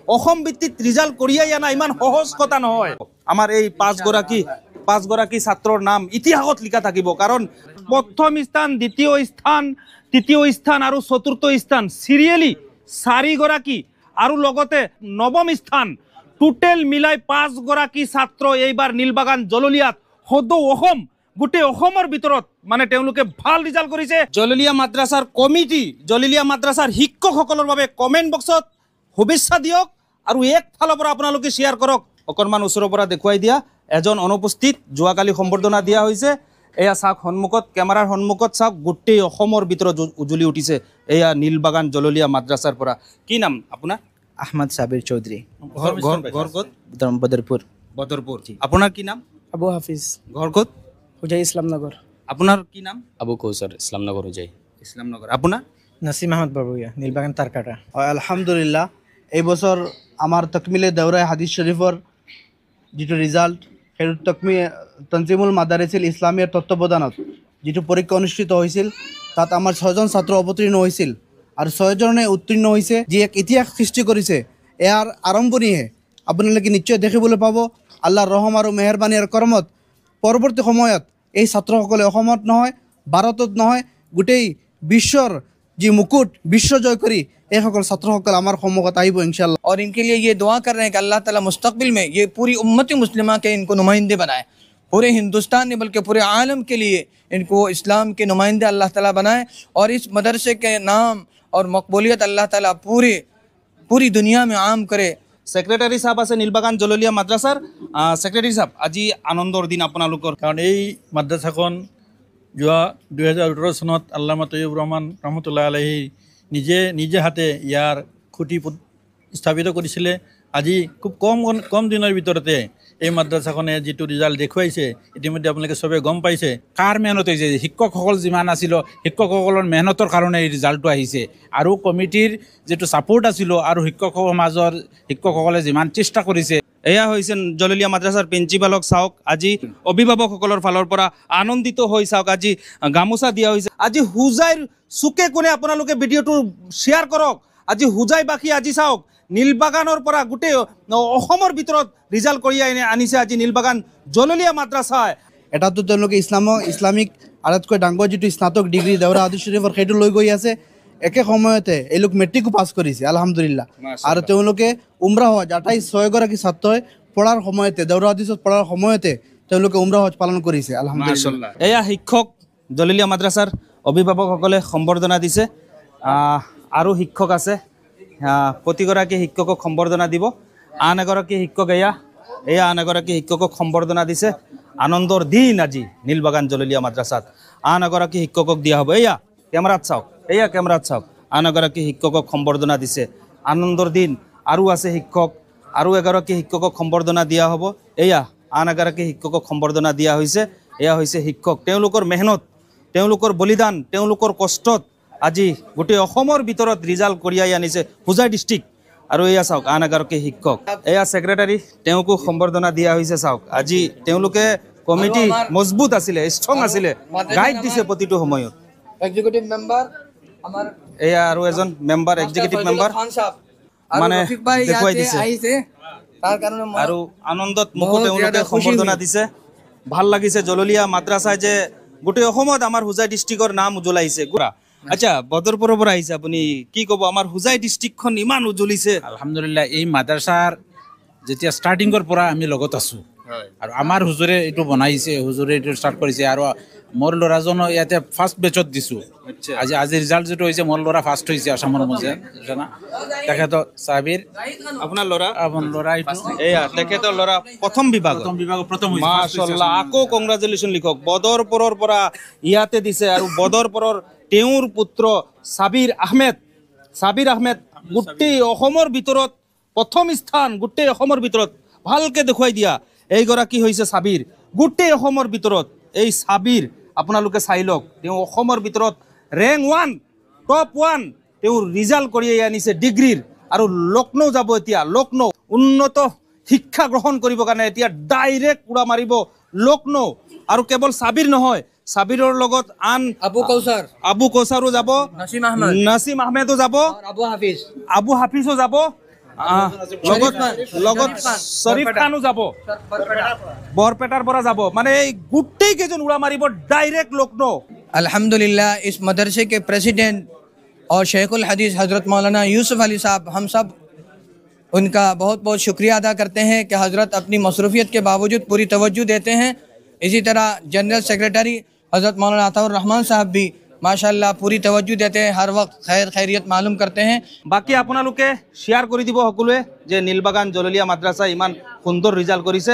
অসম ভিত্তিত ৰিজাল্ট কঢ়িয়াই আনা ইমান সহজ কথা নহয়। আমাৰ এই পাঁচগৰাকী ছাত্ৰৰ নাম ইতিহাসত লিখা থাকিব, কাৰণ প্ৰথম স্থান, দ্বিতীয় স্থান, তৃতীয় স্থান আৰু চতুৰ্থ স্থান চিৰিয়েলি 4গৰাকী আৰু লগতে নৱম স্থান, টোটেল মিলাই 5গৰাকী ছাত্ৰ এইবাৰ নীলবাগান জললীয়াত সদৌ অসম, গোটেই অসমৰ ভিতৰত মানে তেওঁলোকে ভাল ৰিজাল্ট কৰিছে। জললীয়া মাদ্ৰাছাৰ কমিটি, জললীয়া মাদ্ৰাছাৰ শিক্ষকসকলৰ বাবে কমেণ্ট বক্সত শুভেচ্ছা দিয়ক আৰু একফালৰ পৰা আপোনালোকে শ্বেয়াৰ কৰক। অকণমান ওচৰৰ পৰা দেখুৱাই দিয়া, এজন অনুপস্থিত, যোৱাকালি সম্বৰ্ধনা দিয়া হৈছে। এয়া চাওক সন্মুখত, কেমেৰাৰ সন্মুখত চাওক, গোটেই অসমৰ ভিতৰত উজ্বলি উঠিছে এয়া নীলবাগান জললীয়া মাদ্ৰাছাৰ পৰা। কি নাম আপোনাৰ? আহমদ সাবিৰ চৌধুৰী, ঘৰ ক'ত? বদৰপুৰ। বদৰপুৰ। আপোনাৰ কি নাম? আবু হাফিজ, ঘৰ ক'ত? হুজাই ইছলামনগৰ। আপোনাৰ কি নাম? আবু কৌসাৰ, ইসলামনগৰ হুজাই। ইছলামনগৰ। আপোনাৰ? নাসিম আহমদ বাবুয়া, নীলবাগান তারকাটা। আলহামদুলিল্লাহ এই বছর আমার তকমিলে দেওরায় হাদিস শরীফর যেটো রিজাল্ট সেই তনজিমুল মাদারিসিল ইসলামীয় তত্ত্বাৱধানত যেটো পরীক্ষা অনুষ্ঠিত হয়েছিল তাত আমার 6জন ছাত্র অবতীর্ণ হয়েছিল আর 6জনে উত্তীর্ণ হয়েছে, যে এক ইতিহাস সৃষ্টি করেছে। এর আরম্ভণিহে আপোনালোকে নিশ্চয় দেখিবলৈ পাব আল্লাহর রহম আর মেহরবানি আর কর্মত পরবর্তী সময়ত এই ছাত্রসকলে অসমত নহয়, ভারতত নহয়, গোটেই বিশ্বর जी मुकुट विश्व जय करी छात्र हमारे सम्मुखत आइब इंशाअल्लाह। और इनके लिए ये दुआ कर रहे हैं कि अल्लाह ताला मुस्तकबिल में ये पूरी उम्मत मुस्लिमा के इनको नुमाइंदे बनाए, पूरे हिंदुस्तान ने बल्कि पूरे आलम के लिए इनको इस्लाम के नुमाइंदे अल्लाह ताला बनाए और इस मदरसे के नाम और मकबूलियत अल्लाह ताला पूरी दुनिया में आम करे। सेक्रेटारी साहब আছে নীলবাগান জললীয়া মাদ্ৰাছাৰ। সেক্ৰেটাৰী সাহেব, আজি আনন্দৰ দিন আপোনালোকৰ, কাৰণ এই মাদ্ৰাছাখন যোৱা 2018 চনত আল্লামা তৈয়ব ৰহমান ৰহমতুল্লাহ আলাইহি নিজে হাতে ইয়াৰ খুঁটি স্থাপিত কৰিছিলে। আজি খুব কম দিনৰ ভিতৰতে এই মাদ্ৰাছাখনে যিটো ৰিজাল্ট দেখুৱাইছে ইতিমধ্যে আপোনালোকে চবে গম পাইছে। কাৰ মেহনত হৈছে, শিক্ষকসকল যিমান আছিল শিক্ষকসকলৰ মেহনতৰ কাৰণে এই ৰিজাল্টটো আহিছে, আৰু কমিটিৰ যিটো ছাপোৰ্ট আছিল আৰু শিক্ষকসকলে যিমান চেষ্টা কৰিছে। এয়া হৈছে জললীয়া মাদ্ৰাছাৰ প্ৰিন্সিপালক চাওক, আজি অভিভাৱকসকলৰ ফালৰ পৰা আনন্দিত হৈ চাওক, আজি গামোচা দিয়া হৈছে। আজি হুজাইৰ চুকে কোণে আপোনালোকে ভিডিঅ'টো শ্বেয়াৰ কৰক। আজি হুজাইবাসী আজি চাওক নীলবাগানৰ পৰা গোটেই অসমৰ ভিতৰত ৰিজাল্ট কঢ়িয়াই আনিছে আজি নীলবাগান জললীয়া মাদ্ৰাছাই। এটাতো তেওঁলোকে ইছলামিক আটাইতকৈ ডাঙৰ যিটো স্নাতক ডিগ্ৰী দেওৰা হাদিছ শৰীফৰ সেইটো লৈ গৈ আছে। একে সময়তে এলোক মেট্ৰিকো পাছ কৰিছে আলহামদুলিল্লাহ। আৰু তেওঁলোকে উমৰা হজ 6গৰাকী ছাত্ৰই পঢ়াৰ সময়তে, দেওৰা হাদিছত পঢ়াৰ সময়তে তেওঁলোকে উমৰা হজ পালন কৰিছে আলহামদুলিল্লাহ। এয়া শিক্ষক, জললীয়া মাদ্ৰাছাৰ অভিভাৱকসকলে সম্বৰ্ধনা দিছে। আৰু শিক্ষক আছে, প্ৰতিগৰাকী শিক্ষকক সম্বৰ্ধনা দিব। আন এগৰাকী শিক্ষক এয়া আন এগৰাকী শিক্ষকক সম্বৰ্ধনা দিছে। আনন্দৰ দিন আজি নীলবাগান জললীয়া মাদ্ৰাছাত। আন এগৰাকী শিক্ষকক দিয়া হ'ব। এয়া কেমেৰাত চাওক, আন এগৰাকী শিক্ষকক সম্বৰ্ধনা দিছে। আনন্দৰ দিন। আৰু আছে শিক্ষক, আৰু এগৰাকী শিক্ষকক সম্বৰ্ধনা দিয়া হ'ব। এয়া আন এগৰাকী শিক্ষকক সম্বৰ্ধনা দিয়া হৈছে। এয়া হৈছে শিক্ষক, তেওঁলোকৰ মেহনত, তেওঁলোকৰ বলিদান, তেওঁলোকৰ কষ্টত আজি গোটেই অসমৰ ভিতৰত ৰিজাল্ট কঢ়িয়াই আনিছে হুজাই ডিষ্ট্ৰিক্ট। আৰু এয়া চাওক আন এগৰাকী শিক্ষক, এয়া ছেক্ৰেটাৰী, তেওঁকো সম্বৰ্ধনা দিয়া হৈছে। চাওক আজি তেওঁলোকে কমিটি মজবুত আছিলে, ষ্ট্ৰং আছিলে, গাইড দিছে প্ৰতিটো সময়ত। एग्जीक्यूटिव मेंबर हमारे এয়া আৰু এজন মেম্বাৰ, এক্সিকিউটিভ মেম্বাৰ মানে দেখুৱাই দিছে। আৰু আনন্দত মুখত তেওঁলোকে সম্বৰ্ধনা দিছে। ভাল লাগিছে জললীয়া মাদ্ৰাছাই যে গোটেই অসমত আমাৰ হুজাই ডিষ্ট্ৰিক্টৰ নাম উজ্বলাইছে। আচ্ছা, বদৰপুৰৰ পৰা আহিছে আপুনি, কি ক'ব আমাৰ হুজাই ডিষ্ট্ৰিক্টখন ইমান উজ্বলিছে? আলহামদুলিল্লাহ, এই মাদ্ৰাছাৰ যেতিয়া ষ্টাৰ্টিঙৰ পৰা আমি লগত আছোঁ আৰু আমাৰ হুজুৰে এইটো বনাইছে, হুজুৰে এইটো ষ্টাৰ্ট কৰিছে। আৰু মোৰ ল'ৰাজনো ইয়াতে ফাৰ্ষ্ট বেচত দিছোঁ। আজি ৰিজাল্ট যিটো হৈছে, মোৰ ল'ৰা ফাৰ্ষ্ট হৈছে আসামৰ মাজত, তেখেতৰ চাবিৰ। আপোনাৰ ল'ৰা? এয়া তেখেতৰ ল'ৰা প্ৰথম বিভাগ। মাশাআল্লাহ, আকৌ কংগ্ৰেচুলেশ্যন লিখক। বদৰপুৰৰ পৰা ইয়াতে দিছে। আৰু বদৰপুৰৰ তেওঁৰ পুত্ৰ ছাবিৰ আহমেদ গোটেই অসমৰ ভিতৰত প্ৰথম স্থান, গোটেই অসমৰ ভিতৰত। ভালকে দেখুৱাই দিয়া, এইগৰাকী হৈছে ছাবিৰ। গোটেই অসমৰ ভিতৰত এই ছাবিৰ আপোনালোকে চাই লওক, তেওঁ অসমৰ ভিতৰত ৰেংক 1, টপ 1 তেওঁ ৰিজাল্ট কঢ়িয়াই আনিছে ডিগ্ৰীৰ। আৰু লক্ষ্ণৌ যাব এতিয়া, লক্ষ্ণৌ উন্নত শিক্ষা গ্ৰহণ কৰিবৰ কাৰণে এতিয়া ডাইৰেক্ট উৰা মাৰিব লক্ষ্ণৌ। আৰু কেৱল ছাবিৰ নহয়, ছাবিৰৰ লগত আন আবু কৌসাৰো যাব, নাছিম আহমেদো যাব, আবু হাফিজো যাব। লগত শ্বৰীফ খানো যাব বৰপেটাৰ পৰা যাব মানে এই গোটেই কেইজন উৰা মাৰিব ডাইৰেক্ট লক্ষ্ণৌ अल्हम्दुलिल्लाह इस मदरसे के प्रेसिडेंट और शेखुल हदीस हज़रत मौलाना यूसुफ अली साहब हम सब उनका बहुत बहुत शुक्रिया अदा करते हैं कि हज़रत अपनी मसरूफियत के बावजूद पूरी तवज्जो देते हैं। इसी तरह जनरल सेक्रेटरी हज़रत मौलाना अताउर रहमान साहब भी माशाअल्लाह पूरी तवज्जो देते हैं, हर वक्त खैर खैरियत मालूम करते हैं। বাকী আপোনালোকে শ্বেয়াৰ কৰি দিব সকলোৱে যে নীলবাগান জললীয়া মাদ্ৰাছা ইমান সুন্দৰ ৰিজাল্ট কৰিছে।